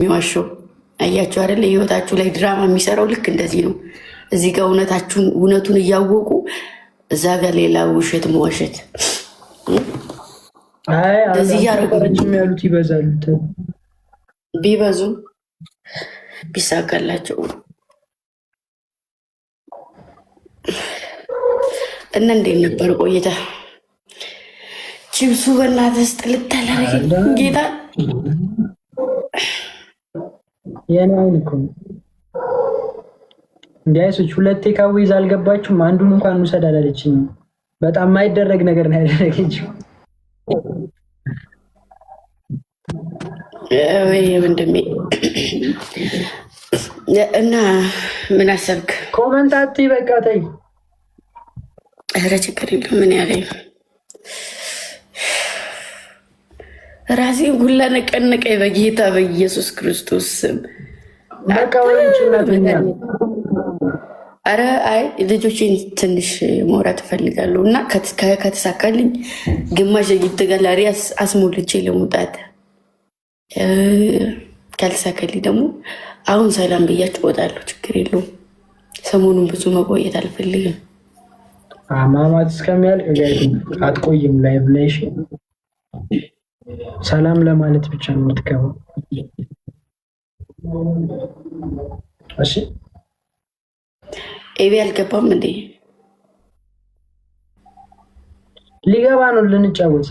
የሚዋሸው አያችሁ አይደል? ህይወታችሁ ላይ ድራማ የሚሰራው ልክ እንደዚህ ነው። እዚህ ጋር እውነቱን እያወቁ እዛ ጋር ሌላ ውሸት መዋሸት። እንደዚህ እያደረጉ ያሉት ይበዛሉ። ቢበዙም ቢሳካላቸው እና እንዴት ነበር ቆይታ? ቺፕሱ በእናትህ ስጥልት አላረገ ጌታ የኔ አይን እኮ እንዲያይሶች ሁለቴ ካዊዝ አልገባችሁም። አንዱን እንኳን ውሰድ አላለችኝ። በጣም የማይደረግ ነገር ነው ያደረገችው። ወይ ወንድሜ እና ምን አሰብክ? ኮመንታት በቃ ተይ። ኧረ ችግር የለም። ምን ያለኝ ራሴን ሁላ ነቀነቀኝ በጌታ በኢየሱስ ክርስቶስ ስም። በቃ ወንጭናተኛ። አረ አይ ልጆቼን ትንሽ መውራት እፈልጋለሁ እና ከተሳካልኝ ግማሽ ይተጋላሪ አስሞልቼ ለመውጣት ካልተሳካልኝ ደግሞ አሁን ሰላም ብያችሁ እወጣለሁ። ችግር የለውም። ሰሞኑን ብዙ መቆየት አልፈልግም። ማማት እስከሚያልቅ አትቆይም። ላይቭ ላይ ሰላም ለማለት ብቻ ነው የምትገባው። እሺ ኤቢ አልገባም እንዴ? ሊገባ ነው ልንጫወት።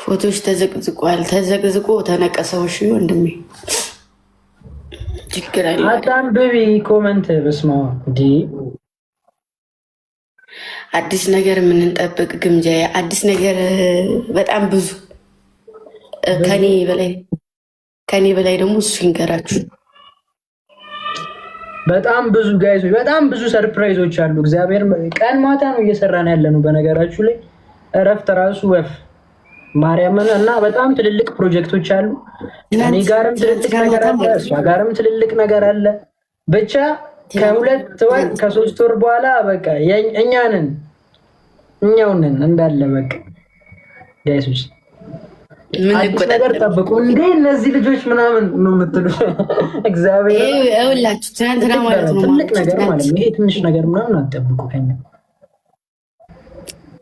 ፎቶች ተዘቅዝቋል። ተዘቅዝቆ ተነቀሰው። እሺ ወንድሜ ችግር አለ። አታንብቢ ኮመንት። በስማ እንዲ አዲስ ነገር የምንጠብቅ ግምጃ አዲስ ነገር በጣም ብዙ ከኔ በላይ ደግሞ እሱ ይንገራችሁ። በጣም ብዙ ጋይዞች፣ በጣም ብዙ ሰርፕራይዞች አሉ። እግዚአብሔር ቀን ማታ ነው እየሰራን ያለ ነው። በነገራችሁ ላይ እረፍት ራሱ ወፍ ማርያምን እና በጣም ትልልቅ ፕሮጀክቶች አሉ። እኔ ጋርም ትልልቅ ነገር አለ፣ እሷ ጋርም ትልልቅ ነገር አለ። ብቻ ከ2 ወር ከ3 ወር በኋላ በቃ እኛውንን እንዳለ በቃ ጋይሶች አዲስ ነገር ጠብቁ። እንዴ እነዚህ ልጆች ምናምን ነው የምትሉ እግዚአብሔር ይኸውላችሁ፣ ትናንትና ማለት ነው ትልቅ ነገር ማለት ነው። ይሄ ትንሽ ነገር ምናምን አትጠብቁ ከኛ።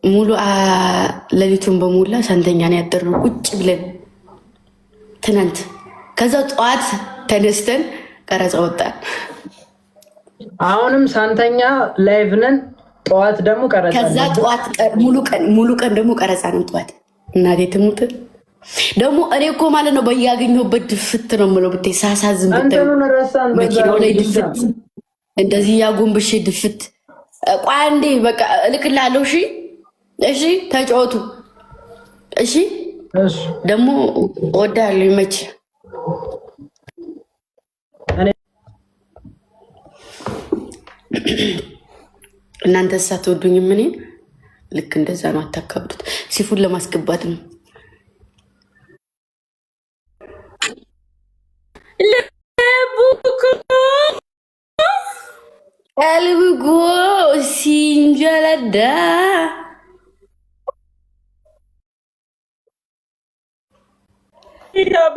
ሙሉ ሌሊቱን በሙላ ሳንተኛ ነው ያደረው ቁጭ ብለን ትናንት። ከዛ ጠዋት ተነስተን ቀረጻ ወጣን። አሁንም ሳንተኛ ላይቭ ነን። ጠዋት ደግሞ ቀረጻ። ከዛ ጠዋት ሙሉ ቀን ደግሞ ቀረጻ ነው ጠዋት። እናቴ ትሙት ደግሞ እኔ እኮ ማለት ነው በያገኘሁበት ድፍት ነው የምለው። ብታይ ሳሳዝን ብታይ መኪናው ላይ ድፍት እንደዚህ ያጎንብሼ ድፍት። ቆይ አንዴ በቃ እልክልሃለሁ። እሺ እሺ፣ ተጫወቱ። እሺ ደግሞ እወዳለሁ። ይመች። እናንተ ሳትወዱኝም እኔን ልክ እንደዛ ነው። አታካብዱት። ሲፉን ለማስገባት ነው። ቀልብጎ ሲንጀለዳ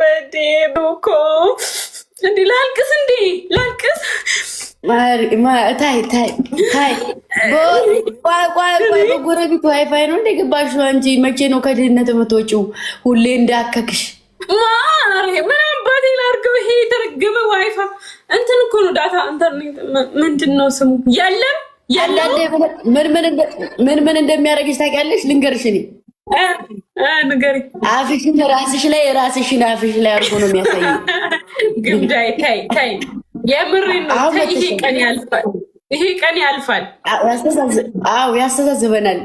በዴቡኮ እንዲ ላልቅስ ላልቅስ ታይ በጎረቤት ዋይፋይ ነው እንደ ገባሽው አንቺ። መቼ ነው ከድህነት የምትወጪው? ሁሌ እንዳከክሽ ምን አባቴ ላድርገው? ይሄ የተረገመ ዋይፋ እንትን እኮ ነው ዳታ ኢንተርኔት ምንድን ነው ስሙ? ምን እንደሚያደርግሽ ታውቂያለሽ? ልንገርሽ እኔ ንገሪኝ። አፍሽን ራስሽ ላይ አድርጎ ነው የሚያሳየው። ግምዳይ ታይ የምሬን ነው። ይሄ ቀን ያልፋል። ያስተዛዝበናል።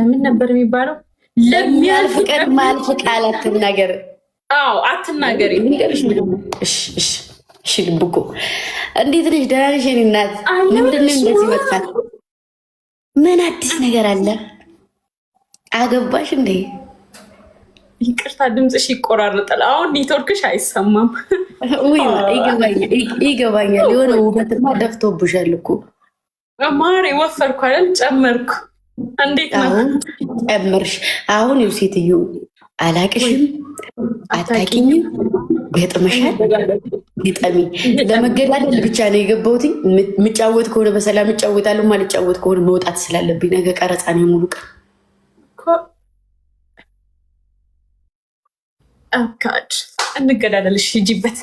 ምን ነበር የሚባለው? ለሚያልፍ ቀን ማልፍ ቃል አትናገር። አትናገሪ። እሺ ልብኮ እንዴት ነሽ? ደህና ነሽ? የእኔ እናት ምንድን ነው እንደዚህ መጥፋት? ምን አዲስ ነገር አለ? አገባሽ እንዴ? ይቅርታ ድምፅሽ ይቆራረጣል። አሁን ኔትወርክሽ አይሰማም። ይገባኛል። የሆነ ውበትማ ደፍቶብሻል እኮ ማሬ። ወፈርኩ አይደል? ጨመርኩ። እንዴት ነው? ጨመርሽ? አሁን ይኸው ሴትዮ አላቅሽም፣ አታቂኝም፣ ገጥመሻል፣ ግጠሚ። ለመገዳደል ብቻ ነው የገባሁት። የምጫወት ከሆነ በሰላም እጫወታለሁ፣ ማልጫወት ከሆነ መውጣት ስላለብኝ ነገ ቀረጻ ነው ሙሉ ቀን። አካድ እንገዳደልሽ ሂጂበት።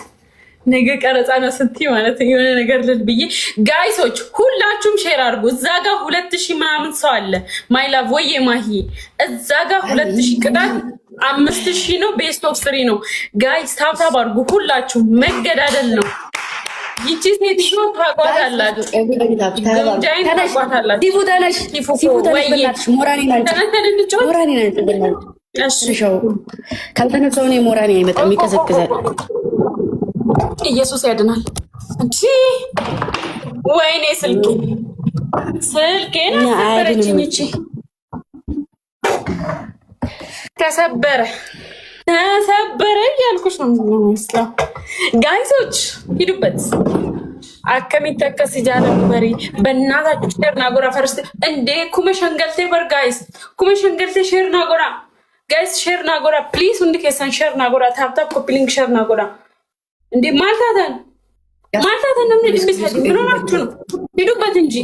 ነገ ቀረጻ ነው ስትይ ማለት የሆነ ነገር ልል ብዬ ጋይሶች ሁላችሁም ሼር አድርጉ። እዛ ጋር 2000 ምናምን ሰው አለ። ማይ ላቭ ወይ ማሂ እዛ ጋር 2000 ቅጣት 5000 ነው። ቤስት ኦፍ 3 ነው ጋይስ። ታብታብ አድርጉ ሁላችሁም። መገዳደል ነው። ይቺ ሴትዮ ታቋታላችሁ። ካልተነሳው እኔ ሞራኔ አይመጣም፣ ይቀዘቅዛል። ኢየሱስ ያድናል። እንዲ ወይኔ ስልኬን አሰበረችኝ። እቺ ተሰበረ እያልኩሽ ነው የሚመስለው። ጋይሶች ሂዱበት። አከሚተከስ ጃለብ መሪ በእናታችሁ ሼርና ጎራ ፈርስት እንዴ ኩመ ሸንገልቴ በር ጋይስ ኩመ ሸንገልቴ ሼርና ጎራ ጋይስ ሼርና ጎራ ፕሊዝ እንዴ ከሰን ሼርና ጎራ ታፕታፕ ኮፒሊንግ ሼርና ጎራ እንዴ ማልታታን ነው እንዴ ምን ሆናችሁ ነው? ሂዱበት እንጂ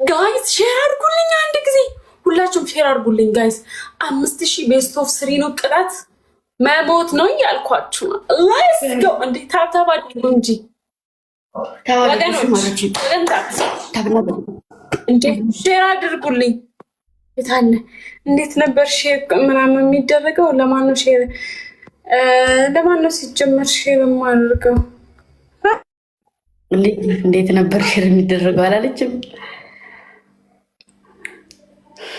ጋይስ ሼር አድርጉልኝ። አንድ ጊዜ ሁላችሁም ሼር አድርጉልኝ ጋይስ። 5000 ቤስት ኦፍ 3 ነው ቅጣት መሞት ነው እያልኳችሁ ነው። ሌትስ ጎ እንዴ ታብታብ አድርጉ እንጂ እንዴ ሼር አድርጉልኝ። የታለ እንዴት ነበር ሼር ምናምን የሚደረገው? ለማነው ሼር ለማነው ሲጀመር ሼር የማደርገው? እንዴት ነበር ሼር የሚደረገው አላለችም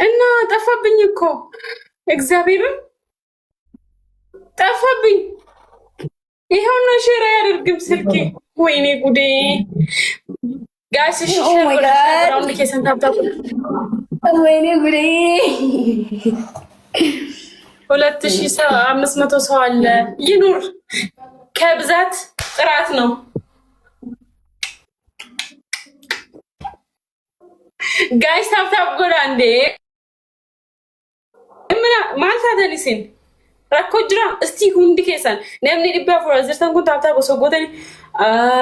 እና ጠፋብኝ እኮ እግዚአብሔርን ጠፋብኝ። ይኸውና ሼር አያደርግም ስልኬ። ወይኔ ጉዴ ጋይስ ሼር ወራውን ከሰንታብታብ ወይኔ ጉዴ 2500 ሰው አለ። ይኑር ከብዛት ጥራት ነው። ጋይስ ታብታብ ጎዳ እንዴ እምና ማልታ ደሊሲን ረኮጅራ እስቲ ሁንዲ ከሰን ነምኒ ዲባ ፍራዝርተን ኩን ታብታብ ወሰጎተኒ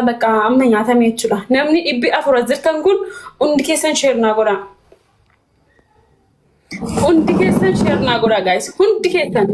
በቃ አመኛ ተሜ ይችላል። ነምኒ ዲቢ አፍራዝርተን ኩን ሁንዲ ከሰን ሼርና ጎዳ ሁንዲ ከሰን ሼርና ጎዳ ጋይስ ሁንዲ ከሰን